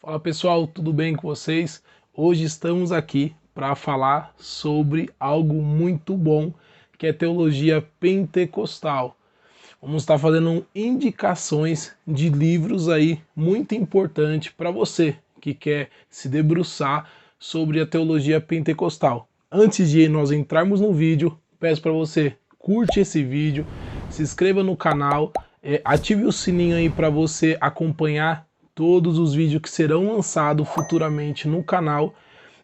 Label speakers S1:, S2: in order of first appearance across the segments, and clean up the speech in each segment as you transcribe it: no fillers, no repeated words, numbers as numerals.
S1: Fala pessoal, tudo bem com vocês? Hoje estamos aqui para falar sobre algo muito bom, que é teologia pentecostal. Vamos estar fazendo indicações de livros aí muito importantes para você que quer se debruçar sobre a teologia pentecostal. Antes de nós entrarmos no vídeo, peço para você curte esse vídeo, se inscreva no canal, ative o sininho aí para você acompanhar todos os vídeos que serão lançados futuramente no canal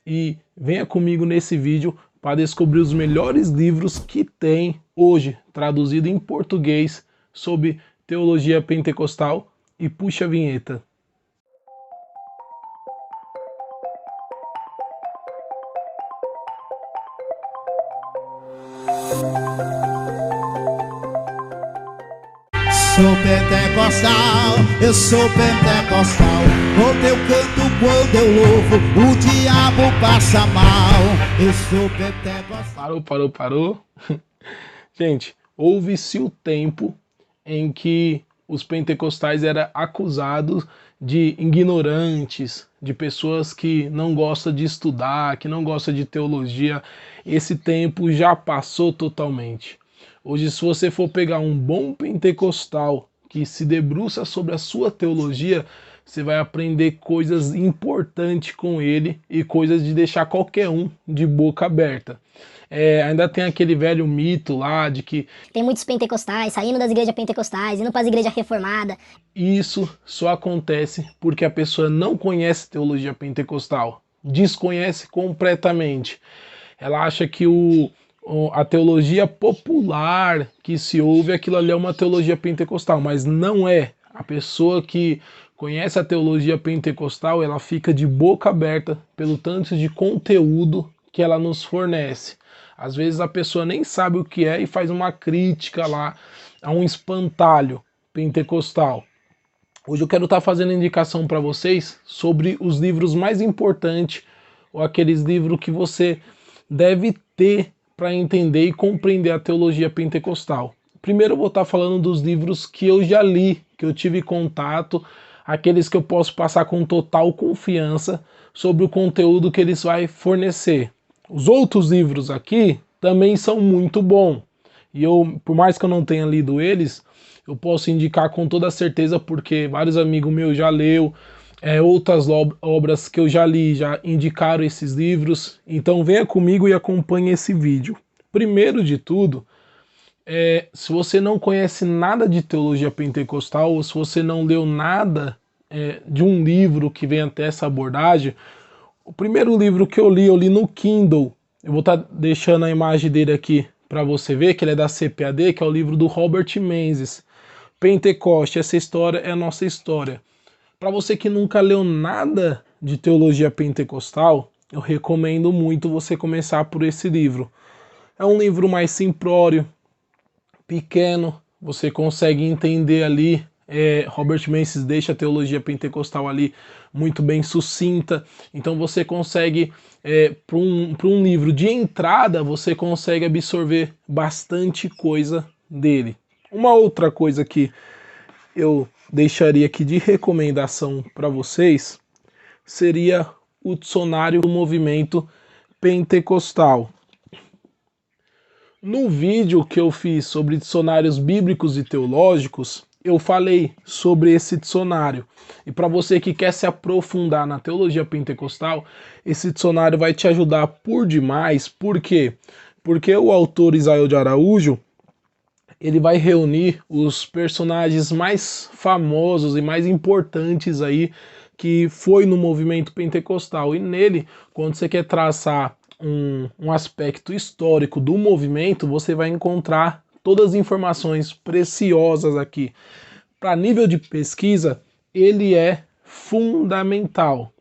S1: e venha comigo nesse vídeo para descobrir os melhores livros que tem hoje, traduzido em português, sobre teologia pentecostal, e puxa a vinheta.
S2: Sou pentecostal, eu sou pentecostal. Quando eu canto, quando eu louvo, o diabo passa mal. Eu sou pentecostal.
S1: Parou. Gente, houve-se o tempo em que os pentecostais eram acusados de ignorantes, de pessoas que não gostam de estudar, que não gostam de teologia. Esse tempo já passou totalmente. Hoje, se você for pegar um bom pentecostal que se debruça sobre a sua teologia, você vai aprender coisas importantes com ele e coisas de deixar qualquer um de boca aberta. Ainda tem aquele velho mito lá de que
S3: tem muitos pentecostais saindo das igrejas pentecostais, indo para as igrejas reformadas.
S1: Isso só acontece porque a pessoa não conhece teologia pentecostal, desconhece completamente. Ela acha que a teologia popular que se ouve, aquilo ali é uma teologia pentecostal, mas não é. A pessoa que conhece a teologia pentecostal, ela fica de boca aberta pelo tanto de conteúdo que ela nos fornece. Às vezes a pessoa nem sabe o que é e faz uma crítica lá a um espantalho pentecostal. Hoje eu quero estar fazendo indicação para vocês sobre os livros mais importantes, ou aqueles livros que você deve ter para entender e compreender a teologia pentecostal. Primeiro eu vou estar falando dos livros que eu já li, que eu tive contato, aqueles que eu posso passar com total confiança sobre o conteúdo que eles vão fornecer. Os outros livros aqui também são muito bons. E eu, por mais que eu não tenha lido eles, eu posso indicar com toda certeza, porque vários amigos meus já leu, outras obras que eu já li já indicaram esses livros. Então venha comigo e acompanhe esse vídeo. Primeiro de tudo, se você não conhece nada de teologia pentecostal, ou se você não leu nada de um livro que vem até essa abordagem, o primeiro livro que eu li no Kindle. Eu vou estar deixando a imagem dele aqui para você ver, que ele é da CPAD, que é o livro do Robert Menzies. Pentecoste, essa história é a nossa história. Para você que nunca leu nada de teologia pentecostal, eu recomendo muito você começar por esse livro. É um livro mais simplório, pequeno, você consegue entender ali. Robert Menzies deixa a teologia pentecostal ali muito bem sucinta, então você consegue, para um livro de entrada, você consegue absorver bastante coisa dele. Uma outra coisa que eu deixaria aqui de recomendação para vocês seria o dicionário do movimento pentecostal. No vídeo que eu fiz sobre dicionários bíblicos e teológicos, eu falei sobre esse dicionário. E para você que quer se aprofundar na teologia pentecostal, esse dicionário vai te ajudar por demais. Por quê? Porque o autor Israel de Araújo, ele vai reunir os personagens mais famosos e mais importantes aí que foi no movimento pentecostal. E nele, quando você quer traçar um aspecto histórico do movimento, você vai encontrar todas as informações preciosas aqui. Para nível de pesquisa, ele é fundamental.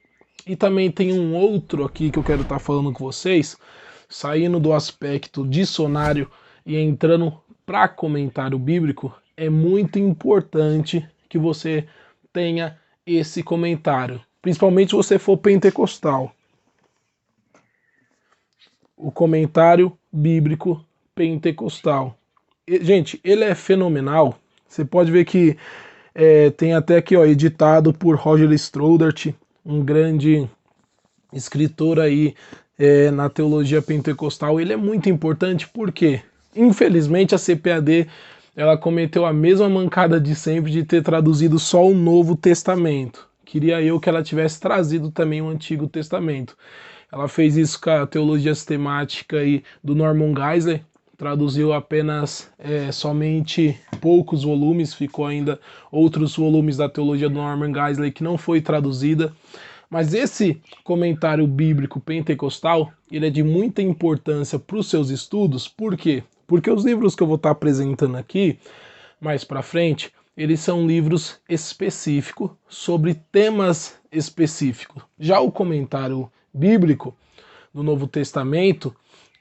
S1: E também tem um outro aqui que eu quero estar falando com vocês, saindo do aspecto dicionário e entrando para comentário bíblico. É muito importante que você tenha esse comentário, principalmente se você for pentecostal. O comentário bíblico pentecostal. Gente, ele é fenomenal. Você pode ver que tem até aqui, ó, editado por Roger Stoddart. um grande escritor aí na teologia pentecostal. Ele é muito importante porque, infelizmente, a CPAD ela cometeu a mesma mancada de sempre de ter traduzido só o Novo Testamento. Queria eu que ela tivesse trazido também o Antigo Testamento. Ela fez isso com a teologia sistemática aí do Norman Geisler, traduziu apenas somente poucos volumes, ficou ainda outros volumes da teologia do Norman Geisler que não foi traduzida. Mas esse comentário bíblico pentecostal, ele é de muita importância para os seus estudos. Por quê? Porque os livros que eu vou estar apresentando aqui, mais para frente, eles são livros específicos sobre temas específicos. Já o comentário bíblico do Novo Testamento,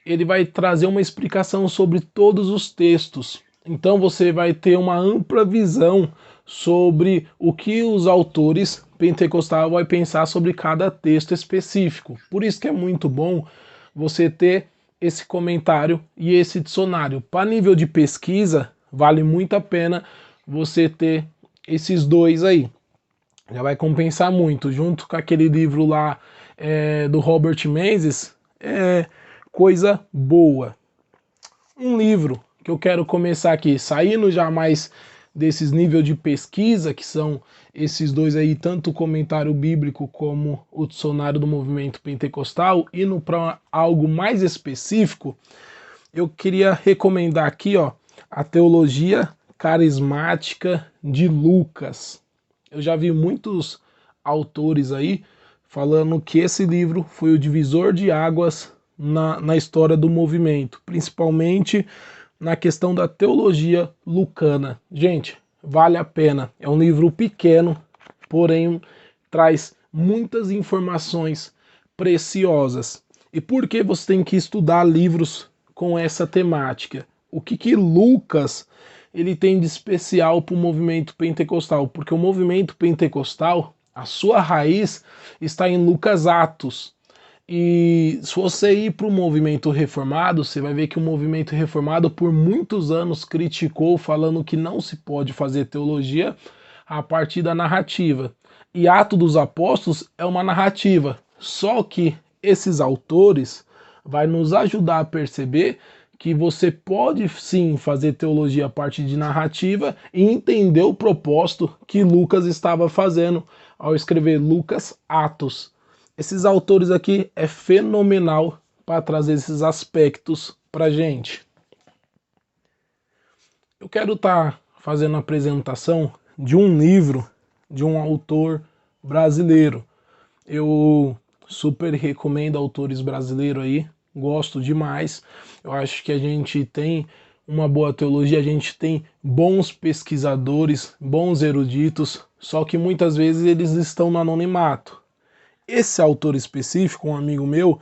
S1: ele vai trazer uma explicação sobre todos os textos. Então você vai ter uma ampla visão sobre o que os autores pentecostais vão pensar sobre cada texto específico. Por isso que é muito bom você ter esse comentário e esse dicionário. Para nível de pesquisa, vale muito a pena você ter esses dois aí. Já vai compensar muito, junto com aquele livro lá do Robert Menzies, coisa boa. Um livro que eu quero começar aqui, saindo já mais desses níveis de pesquisa, que são esses dois aí, tanto o comentário bíblico como o dicionário do movimento pentecostal, indo para algo mais específico, eu queria recomendar aqui, ó, a Teologia Carismática de Lucas. Eu já vi muitos autores aí falando que esse livro foi o divisor de águas na história do movimento, principalmente na questão da teologia lucana. Gente, vale a pena. É um livro pequeno, porém traz muitas informações preciosas. E por que você tem que estudar livros com essa temática? O que Lucas ele tem de especial para o movimento pentecostal? Porque o movimento pentecostal, a sua raiz está em Lucas Atos. E se você ir para o movimento reformado, você vai ver que o movimento reformado por muitos anos criticou, falando que não se pode fazer teologia a partir da narrativa. E Atos dos Apóstolos é uma narrativa. Só que esses autores vão nos ajudar a perceber que você pode sim fazer teologia a partir de narrativa e entender o propósito que Lucas estava fazendo ao escrever Lucas Atos. Esses autores aqui é fenomenal para trazer esses aspectos para gente. Eu quero estar fazendo a apresentação de um livro de um autor brasileiro. Eu super recomendo autores brasileiros aí, gosto demais. Eu acho que a gente tem uma boa teologia, a gente tem bons pesquisadores, bons eruditos, só que muitas vezes eles estão no anonimato. Esse autor específico, um amigo meu,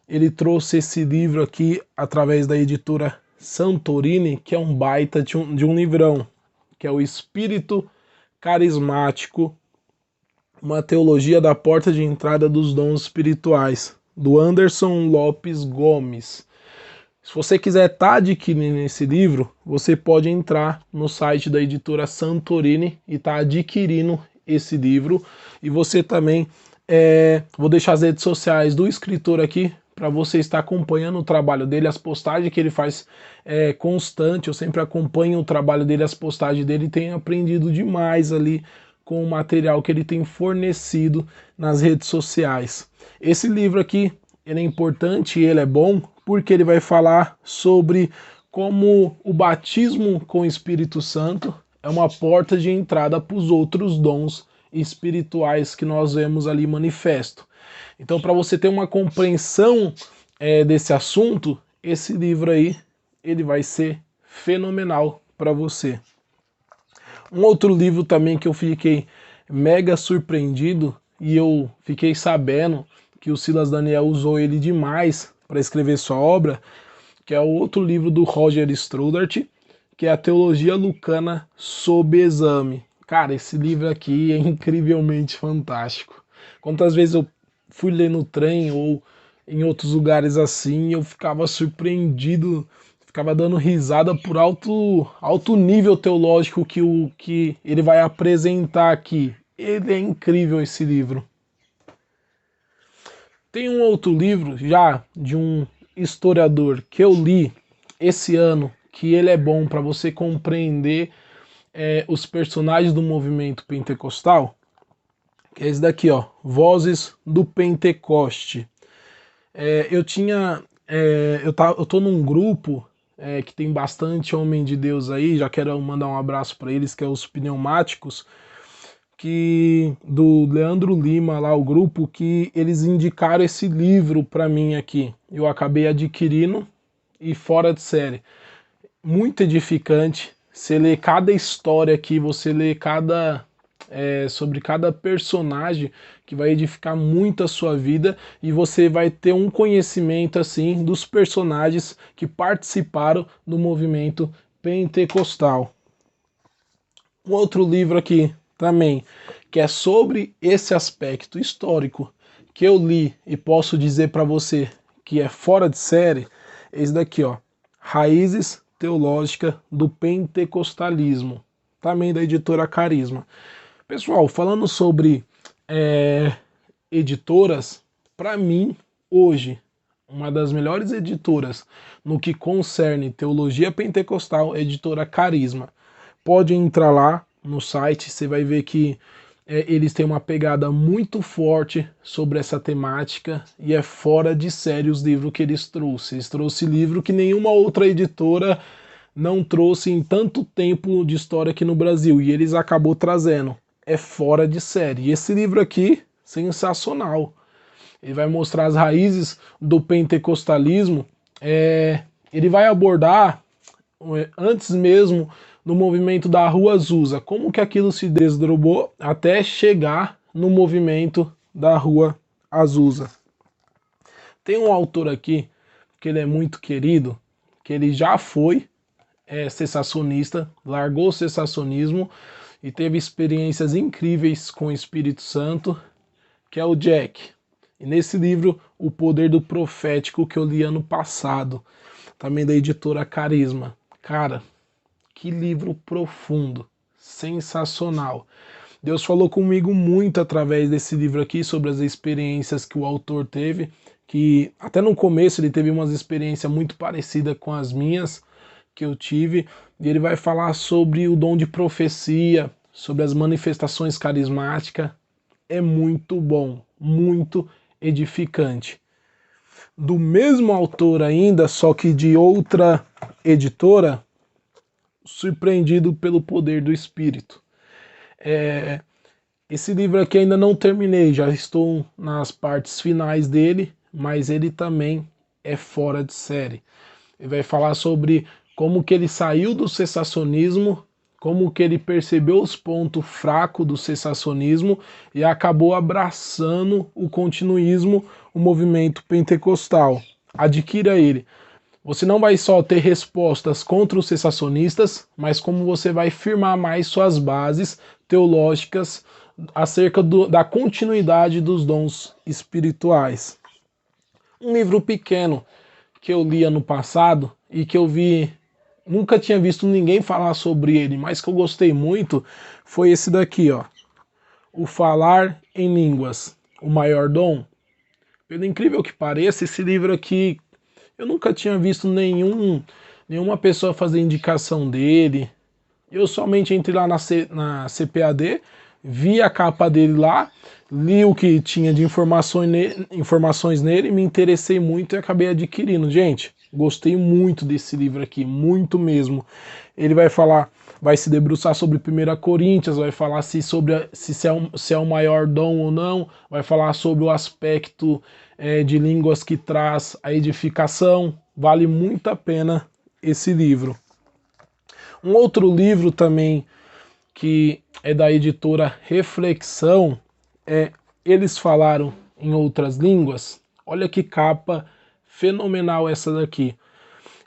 S1: ele trouxe esse livro aqui através da editora Santorini, que é um baita de um livrão, que é o Espírito Carismático, uma teologia da porta de entrada dos dons espirituais, do Anderson Lopes Gomes. Se você quiser estar adquirindo esse livro, você pode entrar no site da editora Santorini e estar adquirindo esse livro. E você também, vou deixar as redes sociais do escritor aqui, para você estar acompanhando o trabalho dele, as postagens que ele faz constante. Eu sempre acompanho o trabalho dele, as postagens dele, e tenho aprendido demais ali com o material que ele tem fornecido nas redes sociais. Esse livro aqui, ele é importante e ele é bom porque ele vai falar sobre como o batismo com o Espírito Santo é uma porta de entrada para os outros dons espirituais que nós vemos ali manifesto. Então, para você ter uma compreensão desse assunto, esse livro aí, ele vai ser fenomenal para você. Um outro livro também que eu fiquei mega surpreendido e eu fiquei sabendo que o Silas Daniel usou ele demais para escrever sua obra, que é o outro livro do Roger Stoddart, que é a Teologia Lucana sob Exame. Cara, esse livro aqui é incrivelmente fantástico. Quantas vezes eu fui ler no trem ou em outros lugares assim, eu ficava surpreendido, ficava dando risada por alto nível teológico que ele vai apresentar aqui. Ele é incrível, esse livro. Tem um outro livro já de um historiador que eu li esse ano, que ele é bom para você compreender os personagens do movimento pentecostal, que é esse daqui, ó, Vozes do Pentecoste. Eu tô num grupo que tem bastante homem de Deus aí, já quero mandar um abraço para eles, que é os Pneumáticos, que do Leandro Lima, lá o grupo, que eles indicaram esse livro para mim aqui. Eu acabei adquirindo e fora de série. Muito edificante. Você lê cada história aqui, você lê sobre cada personagem, que vai edificar muito a sua vida, e você vai ter um conhecimento assim dos personagens que participaram do movimento pentecostal. Um outro livro aqui também, que é sobre esse aspecto histórico, que eu li e posso dizer para você que é fora de série, é esse daqui, ó, Raízes Teológicas do Pentecostalismo, também da editora Carisma. Pessoal, falando sobre editoras, para mim, hoje, uma das melhores editoras no que concerne teologia pentecostal é a editora Carisma. Pode entrar lá no site, você vai ver que eles têm uma pegada muito forte sobre essa temática e é fora de série os livros que eles trouxeram. Eles trouxeram livro que nenhuma outra editora não trouxe em tanto tempo de história aqui no Brasil, e eles acabou trazendo. É fora de série. E esse livro aqui, sensacional. Ele vai mostrar as raízes do pentecostalismo. Ele vai abordar, antes mesmo, no movimento da Rua Azusa, como que aquilo se desdobrou até chegar no movimento da Rua Azusa. Tem um autor aqui, que ele é muito querido, que ele já foi cessacionista, largou o cessacionismo e teve experiências incríveis com o Espírito Santo, que é o Jack. E nesse livro, O Poder do Profético, que eu li ano passado, também da editora Carisma. Cara, que livro profundo, sensacional. Deus falou comigo muito através desse livro aqui, sobre as experiências que o autor teve, que até no começo ele teve umas experiências muito parecidas com as minhas, que eu tive, e ele vai falar sobre o dom de profecia, sobre as manifestações carismáticas. É muito bom, muito edificante. Do mesmo autor ainda, só que de outra editora, Surpreendido pelo Poder do Espírito. Esse livro aqui ainda não terminei, já estou nas partes finais dele, mas ele também é fora de série. Ele vai falar sobre como que ele saiu do cessacionismo, como que ele percebeu os pontos fracos do cessacionismo e acabou abraçando o continuismo, o movimento pentecostal. Adquira ele. Você não vai só ter respostas contra os cessacionistas, mas como você vai firmar mais suas bases teológicas acerca da continuidade dos dons espirituais. Um livro pequeno que eu li ano passado e que eu vi, nunca tinha visto ninguém falar sobre ele, mas que eu gostei muito, foi esse daqui, ó. O Falar em Línguas, o Maior Dom. Pelo incrível que pareça, esse livro aqui, eu nunca tinha visto nenhuma pessoa fazer indicação dele. Eu somente entrei lá na CPAD, vi a capa dele lá, li o que tinha de informações nele, me interessei muito e acabei adquirindo. Gente, gostei muito desse livro aqui, muito mesmo. Ele vai falar, vai se debruçar sobre 1 Coríntios, vai falar se é o maior dom ou não, vai falar sobre o aspecto de línguas que traz a edificação. Vale muito a pena esse livro. Um outro livro também que é da editora Reflexão, Eles Falaram em Outras Línguas. Olha que capa fenomenal essa daqui.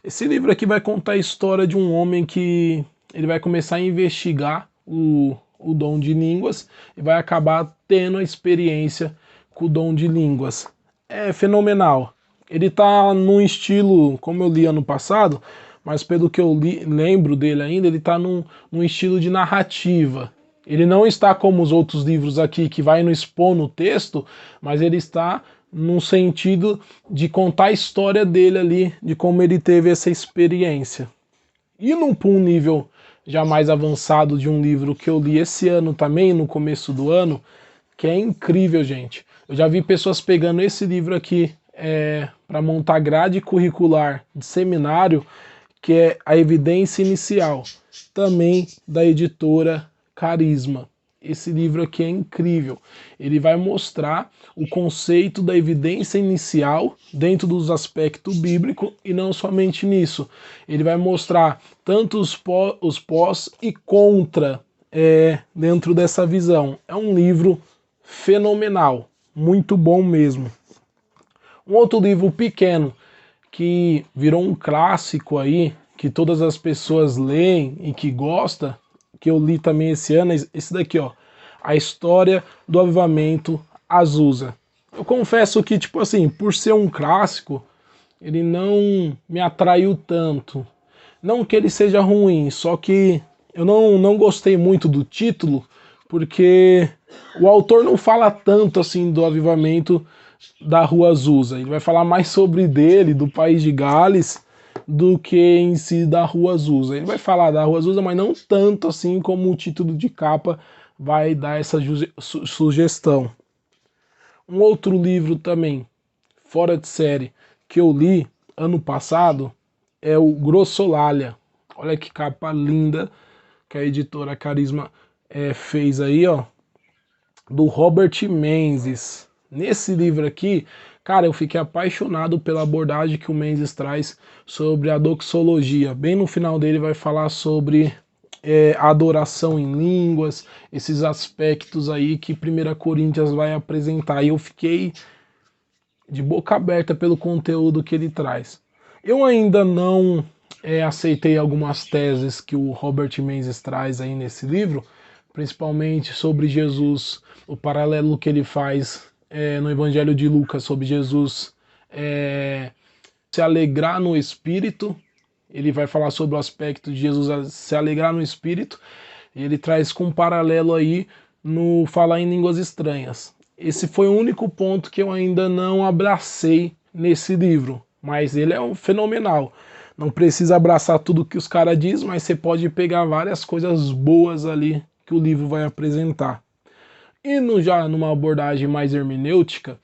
S1: Esse livro aqui vai contar a história de um homem que ele vai começar a investigar o dom de línguas e vai acabar tendo a experiência com o dom de línguas. É fenomenal. Ele tá num estilo, como eu li ano passado, mas pelo que eu lembro dele ainda, ele tá num estilo de narrativa. Ele não está como os outros livros aqui, que vai no expor no texto, mas ele está no sentido de contar a história dele ali, de como ele teve essa experiência. Indo para um nível já mais avançado de um livro que eu li esse ano também, no começo do ano, que é incrível, gente. Eu já vi pessoas pegando esse livro aqui para montar grade curricular de seminário, que é A Evidência Inicial, também da editora Carisma. Esse livro aqui é incrível. Ele vai mostrar o conceito da evidência inicial dentro dos aspectos bíblicos e não somente nisso. Ele vai mostrar tanto os pós e contra dentro dessa visão. É um livro fenomenal, muito bom mesmo. Um outro livro pequeno que virou um clássico aí, que todas as pessoas leem e que gostam, que eu li também esse ano, esse daqui, ó, A História do Avivamento Azusa. Eu confesso que, tipo assim, por ser um clássico, ele não me atraiu tanto. Não que ele seja ruim, só que eu não gostei muito do título, porque o autor não fala tanto assim do avivamento da Rua Azusa. Ele vai falar mais sobre dele, do país de Gales, do que em si da Rua Azusa. Ele vai falar da Rua Azusa, mas não tanto assim como o título de capa vai dar essa sugestão. Um outro livro também, fora de série, que eu li ano passado, é o Grossolalia. Olha que capa linda que a editora Carisma fez aí, ó, do Robert Menzies. Nesse livro aqui, cara, eu fiquei apaixonado pela abordagem que o Menzies traz sobre a doxologia. Bem no final dele vai falar sobre a adoração em línguas, esses aspectos aí que 1 Coríntios vai apresentar. E eu fiquei de boca aberta pelo conteúdo que ele traz. Eu ainda não aceitei algumas teses que o Robert Menzies traz aí nesse livro, principalmente sobre Jesus, o paralelo que ele faz no Evangelho de Lucas sobre Jesus se alegrar no Espírito. Ele vai falar sobre o aspecto de Jesus se alegrar no Espírito, e ele traz com um paralelo aí no falar em línguas estranhas. Esse foi o único ponto que eu ainda não abracei nesse livro, mas ele é fenomenal. Não precisa abraçar tudo que os caras dizem, mas você pode pegar várias coisas boas ali que o livro vai apresentar. E já numa abordagem mais hermenêutica,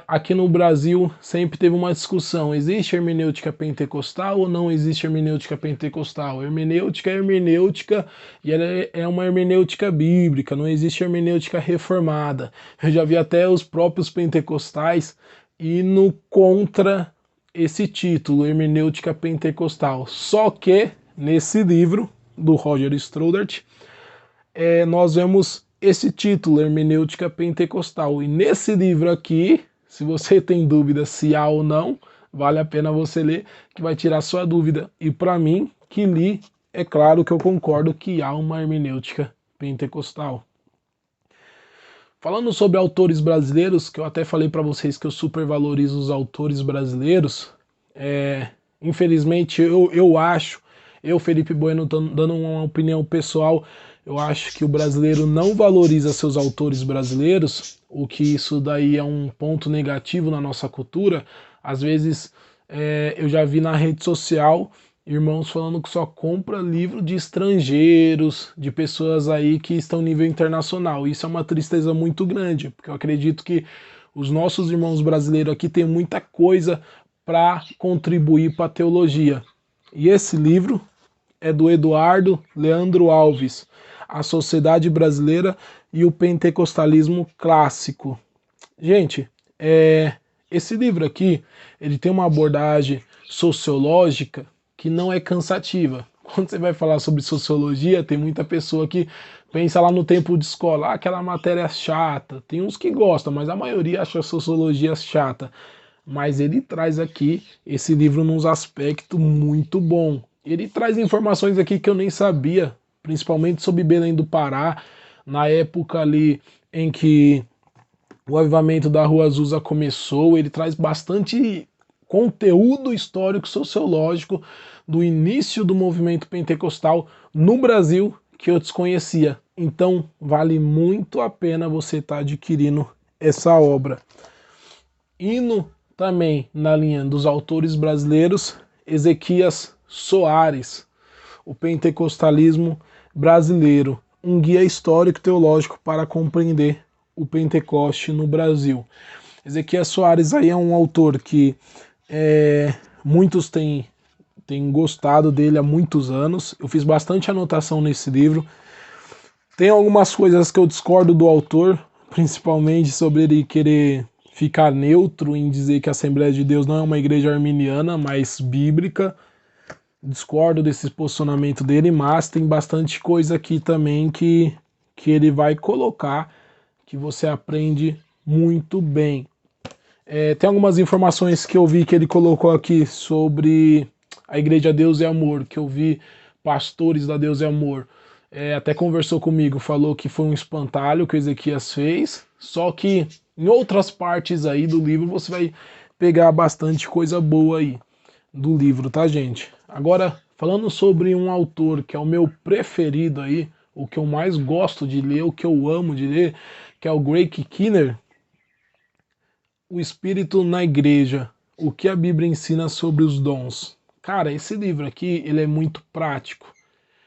S1: aqui no Brasil sempre teve uma discussão: existe hermenêutica pentecostal ou não existe hermenêutica pentecostal? Hermenêutica é hermenêutica e ela é uma hermenêutica bíblica, não existe hermenêutica reformada. Eu já vi até os próprios pentecostais indo contra esse título, hermenêutica pentecostal. Só que nesse livro do Roger Stoddard, nós vemos esse título, hermenêutica pentecostal. E nesse livro aqui, se você tem dúvida se há ou não, vale a pena você ler, que vai tirar sua dúvida. E para mim, que li, é claro que eu concordo que há uma hermenêutica pentecostal. Falando sobre autores brasileiros, que eu até falei para vocês que eu supervalorizo os autores brasileiros, infelizmente eu, Felipe Bueno, dando uma opinião pessoal, eu acho que o brasileiro não valoriza seus autores brasileiros, o que isso daí é um ponto negativo na nossa cultura. Às vezes eu já vi na rede social irmãos falando que só compra livro de estrangeiros, de pessoas aí que estão em nível internacional. Isso é uma tristeza muito grande, porque eu acredito que os nossos irmãos brasileiros aqui têm muita coisa para contribuir para a teologia. E esse livro é do Eduardo Leandro Alves, A Sociedade Brasileira e o Pentecostalismo Clássico. Gente, esse livro aqui, ele tem uma abordagem sociológica que não é cansativa. Quando você vai falar sobre sociologia, tem muita pessoa que pensa lá no tempo de escola, aquela matéria chata. Tem uns que gostam, mas a maioria acha a sociologia chata. Mas ele traz aqui esse livro nos aspectos muito bom. Ele traz informações aqui que eu nem sabia, principalmente sobre Belém do Pará, na época ali em que o avivamento da Rua Azusa começou. Ele traz bastante conteúdo histórico, sociológico do início do movimento pentecostal no Brasil que eu desconhecia. Então vale muito a pena você estar adquirindo essa obra. Indo também na linha dos autores brasileiros, Ezequias Soares, O Pentecostalismo Brasileiro, um guia histórico-teológico para compreender o Pentecoste no Brasil. Ezequias Soares aí é um autor que muitos têm gostado dele há muitos anos. Eu fiz bastante anotação nesse livro. Tem algumas coisas que eu discordo do autor, principalmente sobre ele querer ficar neutro em dizer que a Assembleia de Deus não é uma igreja arminiana, mas bíblica. Discordo desse posicionamento dele, mas tem bastante coisa aqui também que ele vai colocar que você aprende muito bem. Tem algumas informações que eu vi que ele colocou aqui sobre a Igreja Deus e Amor, que eu vi pastores da Deus e Amor. Até conversou comigo, falou que foi um espantalho que o Ezequias fez, só que em outras partes aí do livro você vai pegar bastante coisa boa aí do livro, tá, gente? Agora, falando sobre um autor que é o meu preferido aí, o que eu mais gosto de ler, o que eu amo de ler, que é o Greg Kinnear, O Espírito na Igreja, o que a Bíblia ensina sobre os dons. Cara, esse livro aqui, ele é muito prático.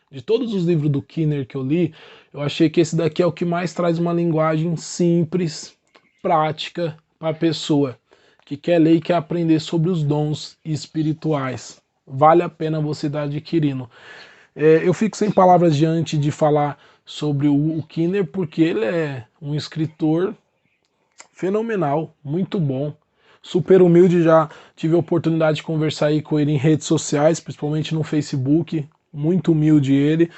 S1: De todos os livros do Kinnear que eu li, eu achei que esse daqui é o que mais traz uma linguagem simples, prática, para a pessoa que quer ler e quer aprender sobre os dons espirituais. Vale a pena você estar adquirindo. Eu fico sem palavras diante de falar sobre o Kinnear, porque ele é um escritor fenomenal, muito bom, super humilde. Já tive a oportunidade de conversar aí com ele em redes sociais, principalmente no Facebook. Muito humilde ele.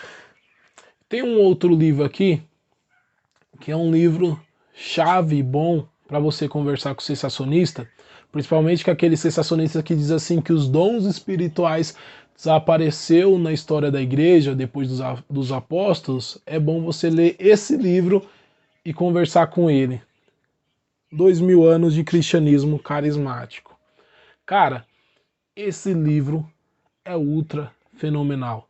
S1: Tem um outro livro aqui, que é um livro chave bom para você conversar com o sensacionista, principalmente com aquele sensacionista que diz assim que os dons espirituais desapareceu na história da igreja depois dos apóstolos. É bom você ler esse livro e conversar com ele. 2000 anos de cristianismo carismático. Cara, esse livro é ultra fenomenal.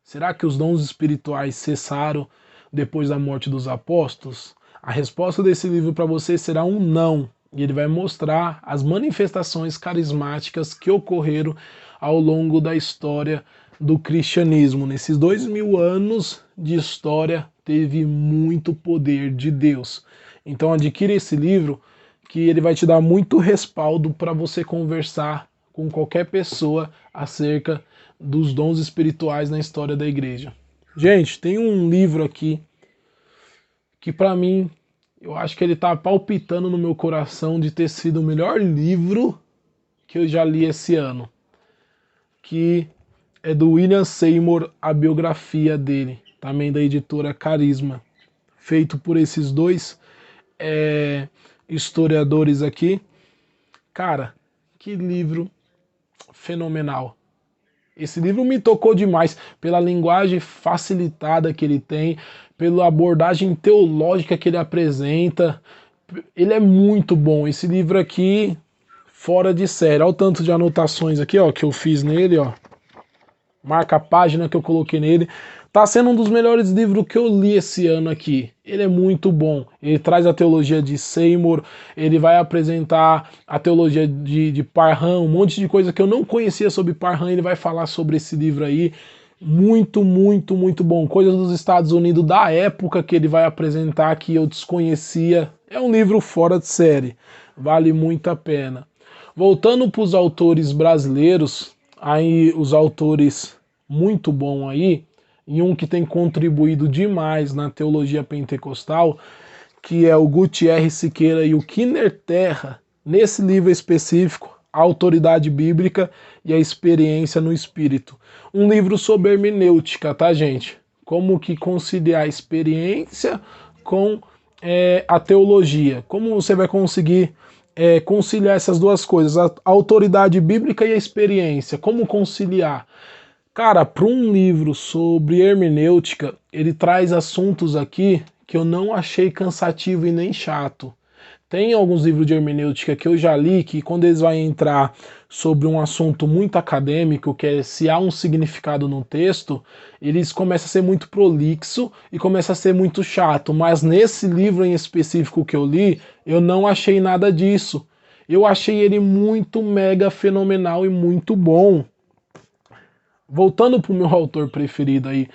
S1: Será que os dons espirituais cessaram depois da morte dos apóstolos? A resposta desse livro para você será um não. E ele vai mostrar as manifestações carismáticas que ocorreram ao longo da história do cristianismo. Nesses 2000 anos de história, teve muito poder de Deus. Então adquira esse livro, que ele vai te dar muito respaldo para você conversar com qualquer pessoa acerca dos dons espirituais na história da igreja. Gente, tem um livro aqui que para mim, eu acho que ele tá palpitando no meu coração de ter sido o melhor livro que eu já li esse ano, que é do William Seymour, a biografia dele, também da editora Carisma, feito por esses dois historiadores aqui. Cara, que livro fenomenal. Esse livro me tocou demais pela linguagem facilitada que ele tem, pela abordagem teológica que ele apresenta. Ele é muito bom. Esse livro aqui, fora de série. Olha o tanto de anotações aqui, ó, que eu fiz nele, ó. Marca a página que eu coloquei nele. Tá sendo um dos melhores livros que eu li esse ano aqui. Ele é muito bom. Ele traz a teologia de Seymour, ele vai apresentar a teologia de Parham, um monte de coisa que eu não conhecia sobre Parham, ele vai falar sobre esse livro aí. Muito, muito, muito bom. Coisas dos Estados Unidos da época que ele vai apresentar que eu desconhecia. É um livro fora de série. Vale muito a pena. Voltando para os autores brasileiros, aí os autores muito bom aí, e um que tem contribuído demais na teologia pentecostal, que é o Gutierre Siqueira e o Kinnear Terra, nesse livro específico, A Autoridade Bíblica e a Experiência no Espírito. Um livro sobre hermenêutica, tá, gente? Como que conciliar a experiência com a teologia. Como você vai conseguir conciliar essas duas coisas, a autoridade bíblica e a experiência. Como conciliar? Cara, para um livro sobre hermenêutica, ele traz assuntos aqui que eu não achei cansativo e nem chato. Tem alguns livros de hermenêutica que eu já li que quando eles vão entrar sobre um assunto muito acadêmico, que é se há um significado no texto, eles começam a ser muito prolixo e começam a ser muito chato. Mas nesse livro em específico que eu li, eu não achei nada disso. Eu achei ele muito mega fenomenal e muito bom. Voltando para o meu autor preferido aí,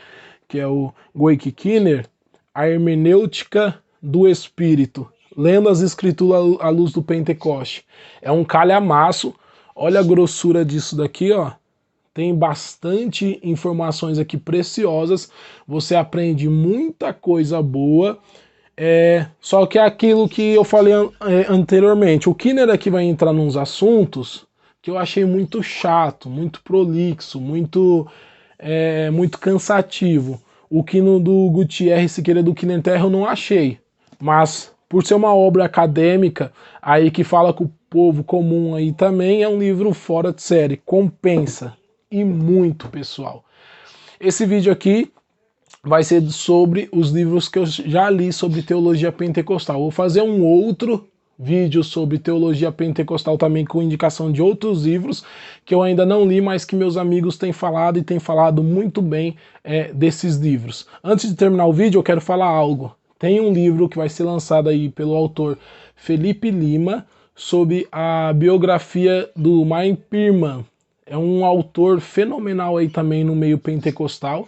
S1: que é o Goike Kinner, a hermenêutica do espírito, lendo as escrituras à luz do Pentecoste. É um calhamaço, olha a grossura disso daqui, ó. Tem bastante informações aqui preciosas, você aprende muita coisa boa, só que é aquilo que eu falei anteriormente, o Kinner aqui vai entrar nos assuntos que eu achei muito chato, muito prolixo, muito cansativo. O Quino do Gutierrez Siqueira do Kinner Terra eu não achei, mas por ser uma obra acadêmica aí que fala com o povo comum aí também, é um livro fora de série, compensa. E muito, pessoal. Esse vídeo aqui vai ser sobre os livros que eu já li sobre teologia pentecostal. Vou fazer um outro vídeo sobre teologia pentecostal também com indicação de outros livros que eu ainda não li, mas que meus amigos têm falado e têm falado muito bem desses livros. Antes de terminar o vídeo, eu quero falar algo. Tem um livro que vai ser lançado aí pelo autor Felipe Lima sobre a biografia do Meyer Pearman. É um autor fenomenal aí também no meio pentecostal.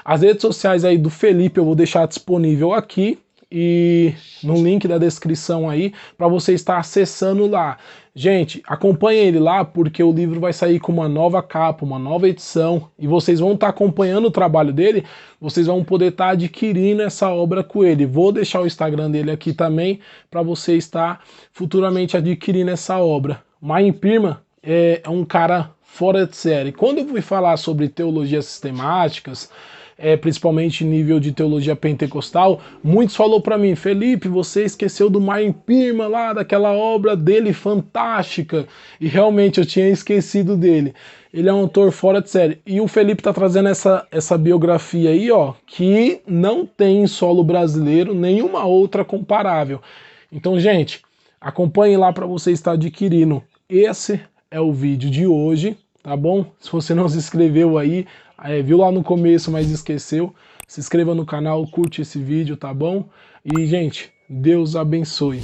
S1: As redes sociais aí do Felipe eu vou deixar disponível aqui e no link da descrição aí para você estar acessando lá. Gente, acompanhe ele lá porque o livro vai sair com uma nova capa, uma nova edição e vocês vão estar acompanhando o trabalho dele, vocês vão poder estar adquirindo essa obra com ele. Vou deixar o Instagram dele aqui também para você estar futuramente adquirindo essa obra. Meyer Pearman é um cara fora de série. Quando eu fui falar sobre teologias sistemáticas, principalmente nível de teologia pentecostal, muitos falaram para mim, Felipe, você esqueceu do Meyer Pearman lá, daquela obra dele fantástica, e realmente eu tinha esquecido dele. Ele é um autor fora de série, e o Felipe tá trazendo essa biografia aí, ó, que não tem em solo brasileiro nenhuma outra comparável. Então, gente, acompanhe lá para você estar adquirindo. Esse é o vídeo de hoje, tá bom? Se você não se inscreveu aí, viu lá no começo, mas esqueceu, se inscreva no canal, curte esse vídeo, tá bom? E, gente, Deus abençoe.